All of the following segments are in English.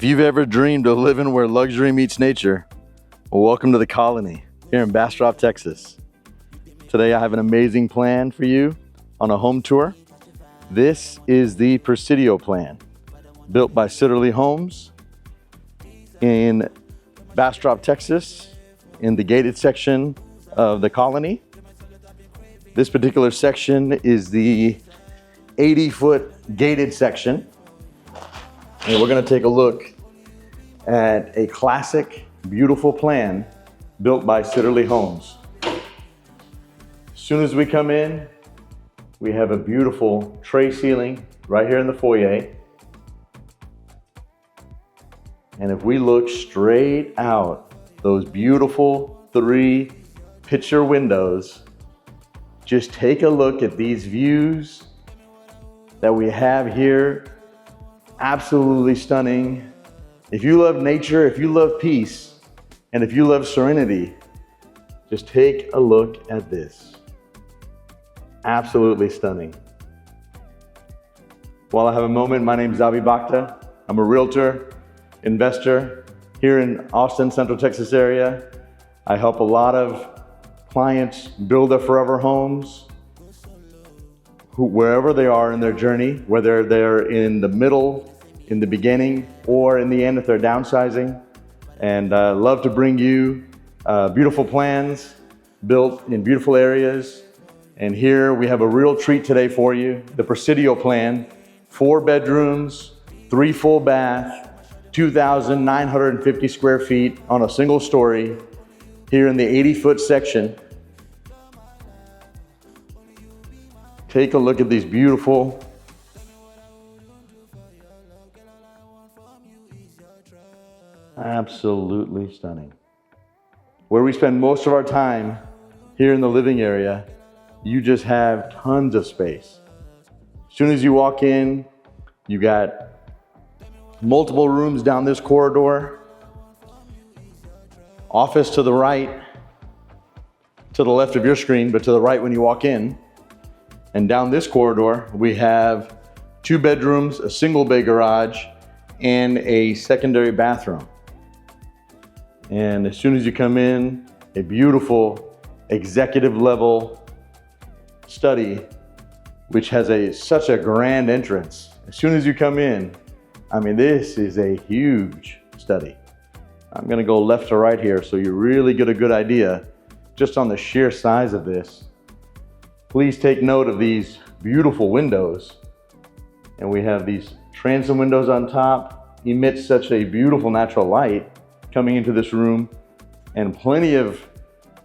If you've ever dreamed of living where luxury meets nature, well, welcome to the colony here in Bastrop, Texas. Today I have an amazing plan for you on a home tour. This is the Presidio plan, built by Sitterly Homes in Bastrop, Texas, in the gated section of the colony. This particular section is the 80-foot gated section. And we're going to take a look at a classic, beautiful plan built by Sitterly Homes. As soon as we come in, we have a beautiful tray ceiling right here in the foyer. And if we look straight out, those beautiful 3 picture windows, just take a look at these views that we have here. Absolutely stunning. If you love nature, if you love peace, and if you love serenity, just take a look at this. Absolutely stunning. While I have a moment, my name is Abbi Bhakta. I'm a realtor, investor here in Austin, Central Texas area. I help a lot of clients build their forever homes, wherever they are in their journey, whether they're in the middle, in the beginning, or in the end if they're downsizing. And I love to bring you beautiful plans built in beautiful areas. And here we have a real treat today for you, the Presidio plan, 4 bedrooms, 3 full bath, 2,950 square feet on a single story here in the 80-foot section. Take a look at these beautiful absolutely stunning. Where we spend most of our time here in the living area, you just have tons of space. As soon as you walk in, you got multiple rooms down this corridor, office to the right, to the left of your screen, but to the right when you walk in. And down this corridor, we have 2 bedrooms, a single bay garage, and a secondary bathroom. And as soon as you come in, a beautiful executive level study, which has such a grand entrance. As soon as you come in, I mean, this is a huge study. I'm gonna go left to right here so you really get a good idea just on the sheer size of this. Please take note of these beautiful windows. And we have these transom windows on top, emit such a beautiful natural light coming into this room, and plenty of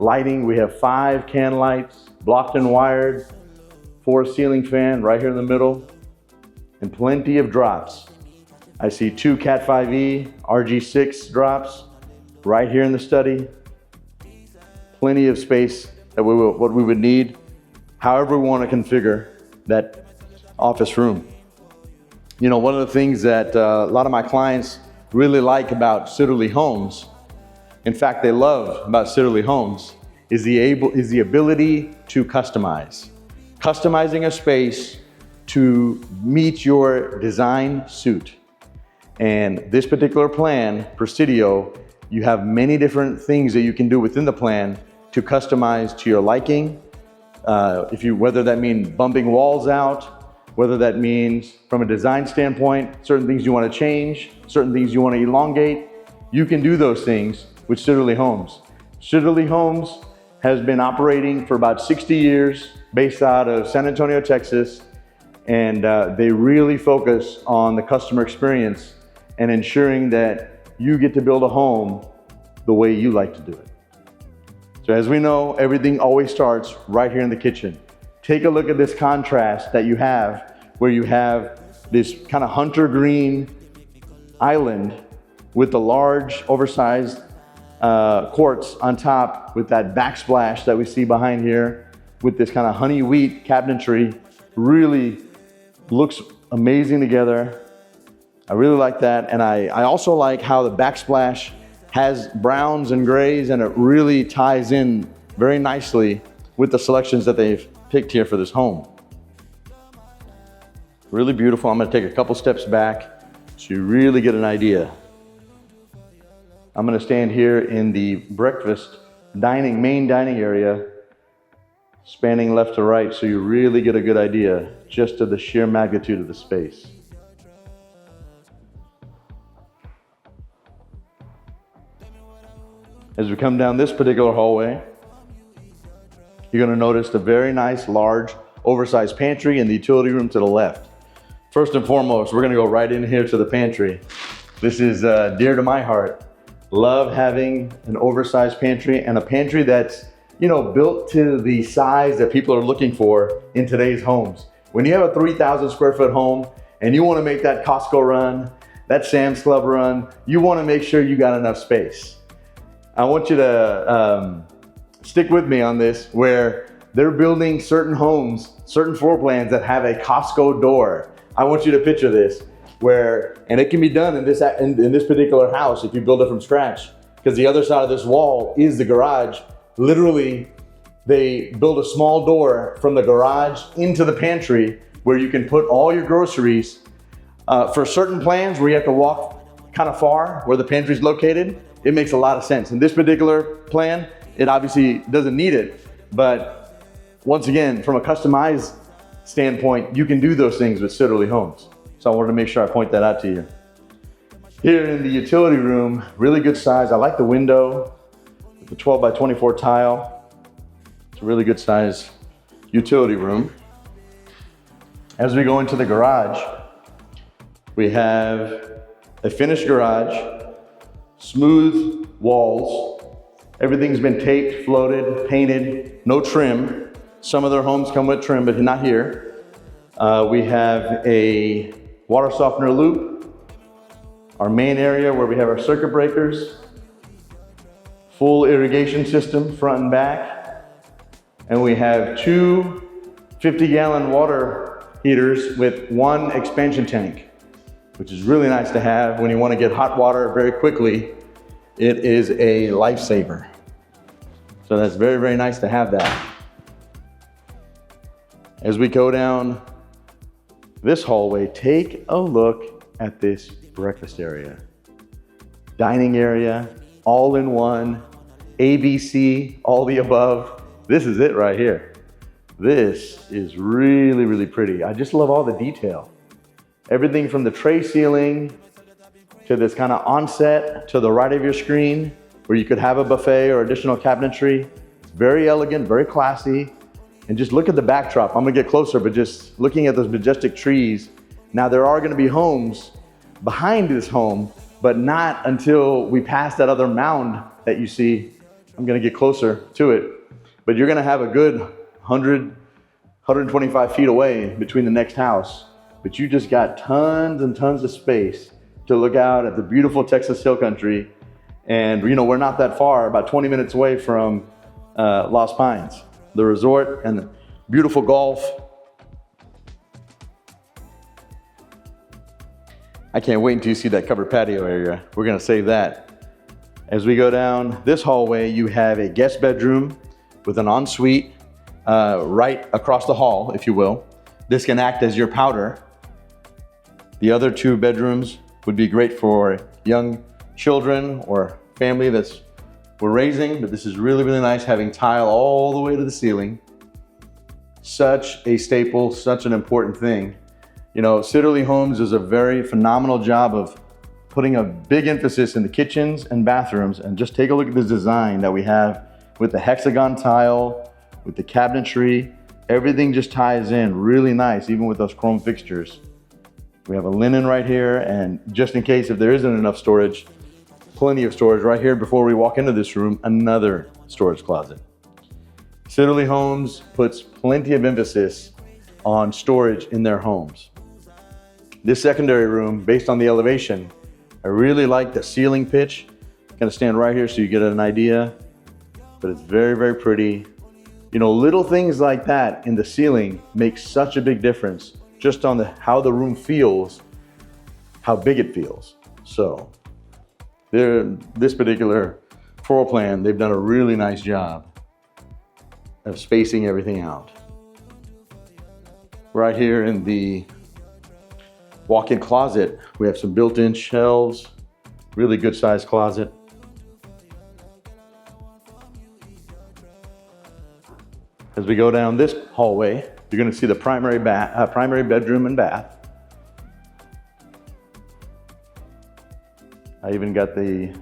lighting. We have 5 can lights, blocked and wired, 4 ceiling fan right here in the middle, and plenty of drops. I see 2 Cat 5e RG6 drops right here in the study. Plenty of space that what we would need, however we want to configure that office room. You know, one of the things that a lot of my clients really like about Sitterly Homes, in fact, they love about Sitterly Homes, is the ability to customize. Customizing a space to meet your design suit. And this particular plan, Presidio, you have many different things that you can do within the plan to customize to your liking. Whether that means bumping walls out, whether that means from a design standpoint, certain things you want to change, certain things you want to elongate, you can do those things with Sitterly Homes. Sitterly Homes has been operating for about 60 years, based out of San Antonio, Texas, and they really focus on the customer experience and ensuring that you get to build a home the way you like to do it. So as we know, everything always starts right here in the kitchen. Take a look at this contrast that you have, where you have this kind of hunter green island with the large oversized quartz on top, with that backsplash that we see behind here, with this kind of honey wheat cabinetry. Really looks amazing together. I really like that. And I also like how the backsplash has browns and grays, and it really ties in very nicely with the selections that they've picked here for this home. Really beautiful. I'm going to take a couple steps back so you really get an idea I'm gonna stand here in the breakfast main dining area, spanning left to right, so you really get a good idea just of the sheer magnitude of the space. As we come down this particular hallway, you're gonna notice the very nice, large, oversized pantry and the utility room to the left. First and foremost, we're gonna go right in here to the pantry. This is dear to my heart. Love having an oversized pantry, and a pantry that's, built to the size that people are looking for in today's homes. When you have a 3,000 square foot home and you wanna make that Costco run, that Sam's Club run, you wanna make sure you got enough space. I want you to stick with me on this, where they're building certain homes, certain floor plans that have a Costco door. I want you to picture this, and it can be done in this particular house if you build it from scratch, because the other side of this wall is the garage. Literally, they build a small door from the garage into the pantry where you can put all your groceries. For certain plans where you have to walk kind of far where the pantry is located, it makes a lot of sense. In this particular plan, it obviously doesn't need it, but once again, from a customized standpoint, you can do those things with Sitterly Homes. So I wanted to make sure I point that out to you. Here in the utility room, really good size. I like the window with the 12 by 24 tile. It's a really good size utility room. As we go into the garage, we have a finished garage, smooth walls. Everything's been taped, floated, painted, no trim. Some of their homes come with trim, but not here. We have a water softener loop, our main area where we have our circuit breakers, full irrigation system front and back, and we have two 50-gallon water heaters with one expansion tank, which is really nice to have when you want to get hot water very quickly. It is a lifesaver. So that's very, very nice to have that. As we go down this hallway, take a look at this breakfast area. Dining area, all in one, ABC, all the above. This is it right here. This is really, really pretty. I just love all the detail. Everything from the tray ceiling to this kind of onset to the right of your screen where you could have a buffet or additional cabinetry. It's very elegant, very classy. And just look at the backdrop. I'm gonna get closer, but just looking at those majestic trees. Now there are gonna be homes behind this home, but not until we pass that other mound that you see. I'm gonna get closer to it. But you're gonna have a good 100, 125 feet away between the next house. But you just got tons and tons of space to look out at the beautiful Texas Hill Country. And we're not that far, about 20 minutes away from Lost Pines, the resort and the beautiful golf. I can't wait until you see that covered patio area. We're gonna save that. As we go down this hallway, you have a guest bedroom with an ensuite right across the hall, if you will. This can act as your powder. The other two bedrooms would be great for young children or family that's we're raising, but this is really, really nice having tile all the way to the ceiling. Such a staple, such an important thing. Sitterly Homes does a very phenomenal job of putting a big emphasis in the kitchens and bathrooms, and just take a look at this design that we have with the hexagon tile, with the cabinetry. Everything just ties in really nice, even with those chrome fixtures. We have a linen right here, and just in case if there isn't enough storage, plenty of storage right here before we walk into this room, another storage closet. Sitterly Homes puts plenty of emphasis on storage in their homes. This secondary room, based on the elevation, I really like the ceiling pitch. I'm gonna stand right here so you get an idea, but it's very, very pretty. Little things like that in the ceiling make such a big difference just on how the room feels, how big it feels. So this particular floor plan, they've done a really nice job of spacing everything out. Right here in the walk-in closet, we have some built-in shelves, really good sized closet. As we go down this hallway, you're gonna see the primary bedroom and bath. I even got the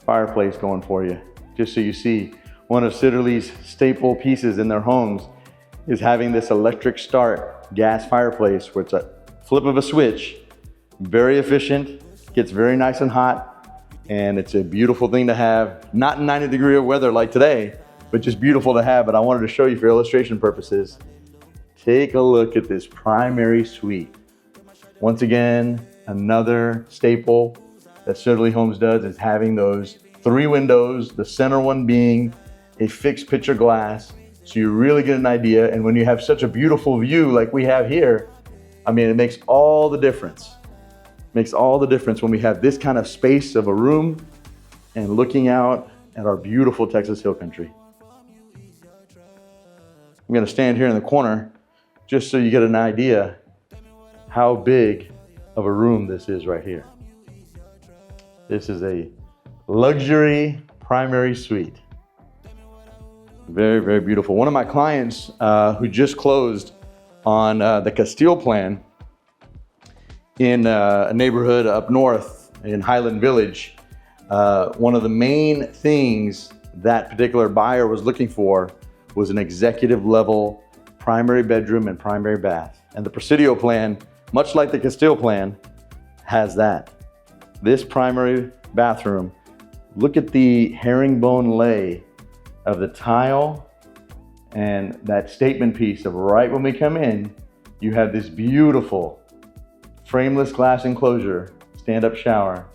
fireplace going for you, just so you see one of Sidderly's staple pieces in their homes is having this electric start gas fireplace where it's a flip of a switch, very efficient, gets very nice and hot, and it's a beautiful thing to have, not in 90-degree weather like today, but just beautiful to have. But I wanted to show you for illustration purposes. Take a look at this primary suite. Once again, another staple that Sidderly Homes does is having those 3 windows, the center one being a fixed picture glass, so you really get an idea. And when you have such a beautiful view like we have here, I mean, it makes all the difference. Makes all the difference when we have this kind of space of a room and looking out at our beautiful Texas Hill Country. I'm gonna stand here in the corner just so you get an idea how big of a room this is right here. This is a luxury primary suite. Very, very beautiful. One of my clients who just closed on the Castile plan in a neighborhood up north in Highland Village, one of the main things that particular buyer was looking for was an executive level primary bedroom and primary bath. And the Presidio plan, much like the Castile plan, has that. This primary bathroom, look at the herringbone lay of the tile and that statement piece of right when we come in, you have this beautiful frameless glass enclosure, stand-up shower.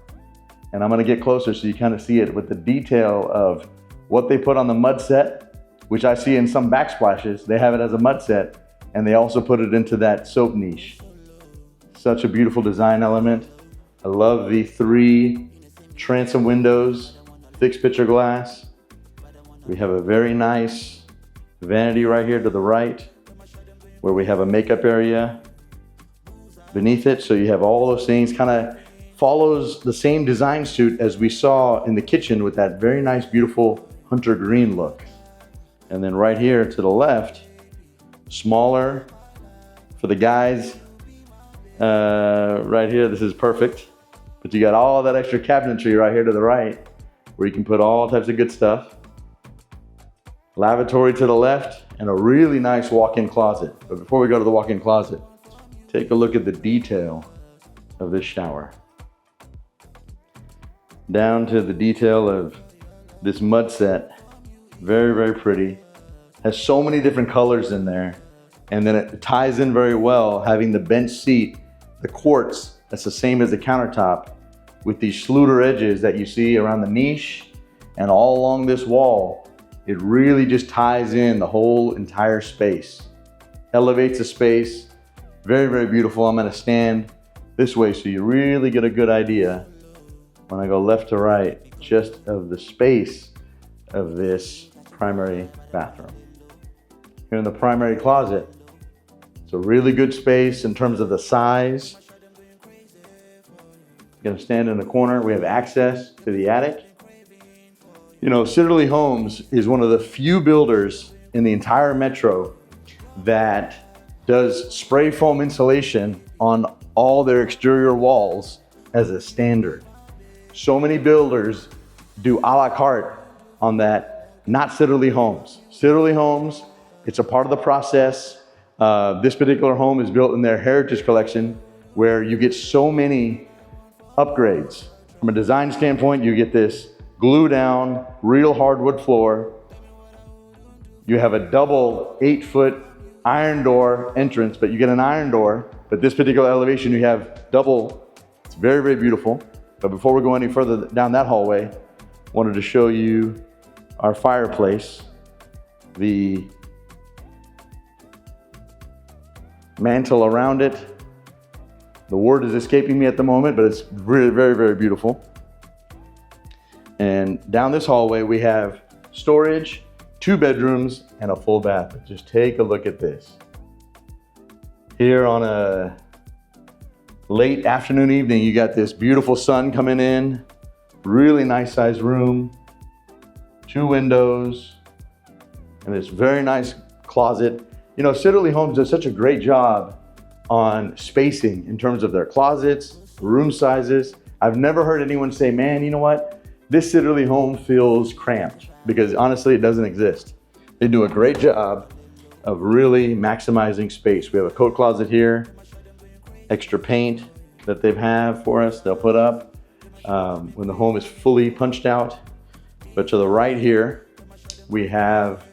And I'm gonna get closer so you kind of see it with the detail of what they put on the mud set, which I see in some backsplashes. They have it as a mud set, and they also put it into that soap niche. Such a beautiful design element. I love the 3 transom windows, fixed picture glass. We have a very nice vanity right here to the right, where we have a makeup area beneath it. So you have all those things, kind of follows the same design suit as we saw in the kitchen with that very nice, beautiful hunter green look. And then right here to the left, smaller for the guys. Right here, this is perfect. But you got all that extra cabinetry right here to the right, where you can put all types of good stuff. Lavatory to the left, and a really nice walk-in closet. But before we go to the walk-in closet, take a look at the detail of this shower. Down to the detail of this mud set. Very, very pretty. Has so many different colors in there. And then it ties in very well, having the bench seat, the quartz, that's the same as the countertop, with these Schluter edges that you see around the niche and all along this wall. It really just ties in the whole entire space. Elevates the space. Very, very beautiful. I'm gonna stand this way so you really get a good idea when I go left to right, just of the space of this primary bathroom. Here in the primary closet, it's a really good space in terms of the size. Gonna stand in the corner. We have access to the attic. You know, Sidderly Homes is one of the few builders in the entire metro that does spray foam insulation on all their exterior walls as a standard. So many builders do a la carte on that, not Sidderly Homes. Sidderly Homes, it's a part of the process. This particular home is built in their Heritage Collection, where you get so many upgrades. From a design standpoint, you get this glue down, real hardwood floor. You have a double 8-foot iron door entrance, but you get an iron door, but this particular elevation, you have double. It's very, very beautiful. But before we go any further down that hallway, I wanted to show you our fireplace, the mantle around it. The word is escaping me at the moment, but it's really very, very beautiful. And down this hallway, we have storage, 2 bedrooms, and a full bath. But just take a look at this. Here on a late afternoon evening, you got this beautiful sun coming in, really nice sized room, 2 windows, and this very nice closet. You know, Sidderly Homes does such a great job on spacing in terms of their closets, room sizes. I've never heard anyone say, man, you know what? This Sidderly home feels cramped, because honestly, it doesn't exist. They do a great job of really maximizing space. We have a coat closet here, extra paint that they have for us, they'll put up when the home is fully punched out. But to the right here, we have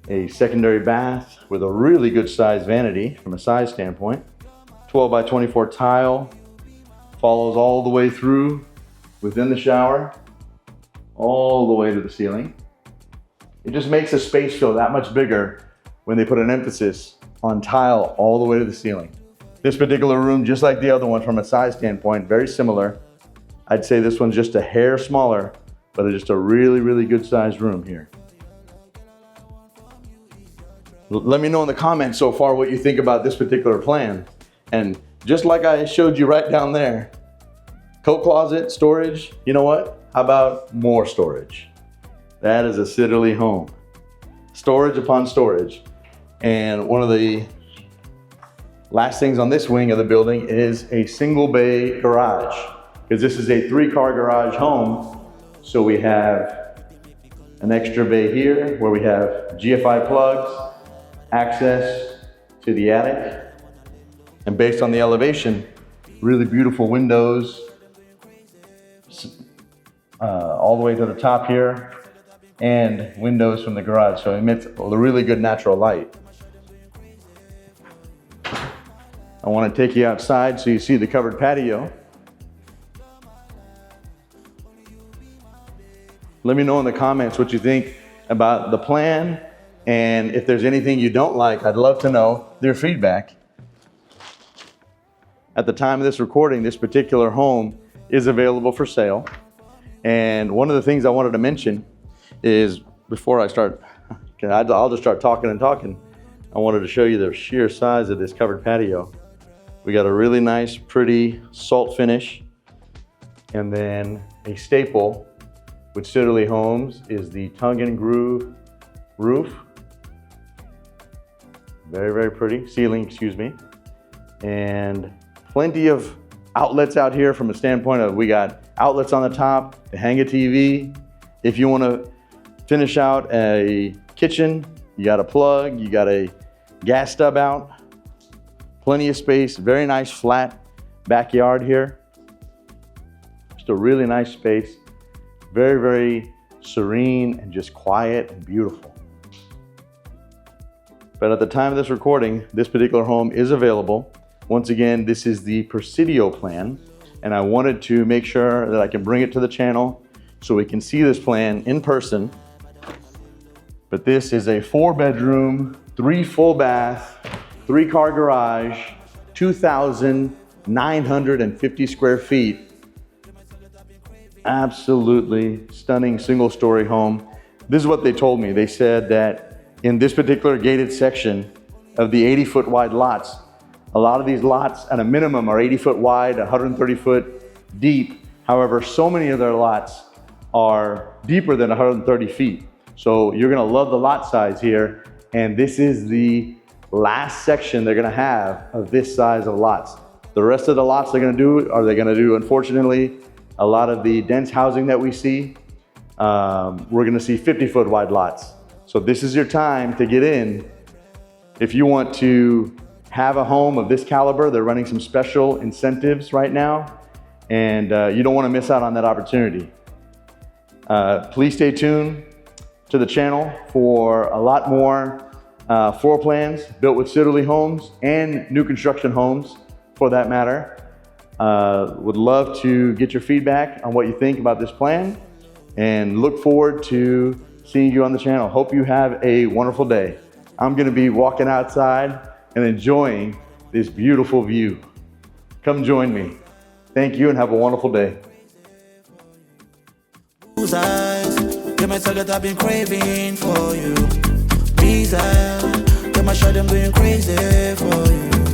a secondary bath with a really good size vanity from a size standpoint. 12 by 24 tile, follows all the way through within the shower, all the way to the ceiling. It just makes the space feel that much bigger when they put an emphasis on tile all the way to the ceiling. This particular room, just like the other one from a size standpoint, very similar. I'd say this one's just a hair smaller, but it's just a really, really good sized room here. Let me know in the comments so far what you think about this particular plan. And just like I showed you right down there, coat closet, storage, you know what? How about more storage? That is a Sidderly home. Storage upon storage. And one of the last things on this wing of the building is a single bay garage, because this is a 3-car garage home. So we have an extra bay here where we have GFI plugs, access to the attic, and based on the elevation, really beautiful windows all the way to the top here, and windows from the garage, so it emits a really good natural light. I want to take you outside so you see the covered patio. Let me know in the comments what you think about the plan, and if there's anything you don't like, I'd love to know their feedback. At the time of this recording, this particular home is available for sale. And one of the things I wanted to mention is, before I start, I'll just start talking and talking. I wanted to show you the sheer size of this covered patio. We got a really nice, pretty salt finish. And then a staple with Sidderly Homes is the tongue and groove roof. Very, very pretty. Ceiling, excuse me. And plenty of outlets out here from a standpoint of, we got outlets on the top to hang a TV. If you want to finish out a kitchen, you got a plug, you got a gas stub out. Plenty of space, very nice flat backyard here. Just a really nice space. Very, very serene and just quiet and beautiful. But at the time of this recording, this particular home is available. Once again, this is the Presidio plan, and I wanted to make sure that I can bring it to the channel so we can see this plan in person. But this is a 4-bedroom, 3 full bath, 3-car garage, 2,950 square feet. Absolutely stunning single-story home. This is what they told me. They said that in this particular gated section of the 80-foot wide lots, a lot of these lots at a minimum are 80 foot wide, 130 foot deep. However, so many of their lots are deeper than 130 feet. So you're gonna love the lot size here. And this is the last section they're gonna have of this size of lots. The rest of the lots they're gonna do, unfortunately, a lot of the dense housing that we see, we're gonna see 50 foot wide lots. So this is your time to get in. If you want to have a home of this caliber, they're running some special incentives right now, and you don't want to miss out on that opportunity. Please stay tuned to the channel for a lot more floor plans built with Sidderly Homes and new construction homes for that matter. Would love to get your feedback on what you think about this plan, and look forward to seeing you on the channel. Hope you have a wonderful day. I'm going to be walking outside and enjoying this beautiful view. Come join me. Thank you and have a wonderful day. I've been craving for you. Please, them I show them going crazy for you.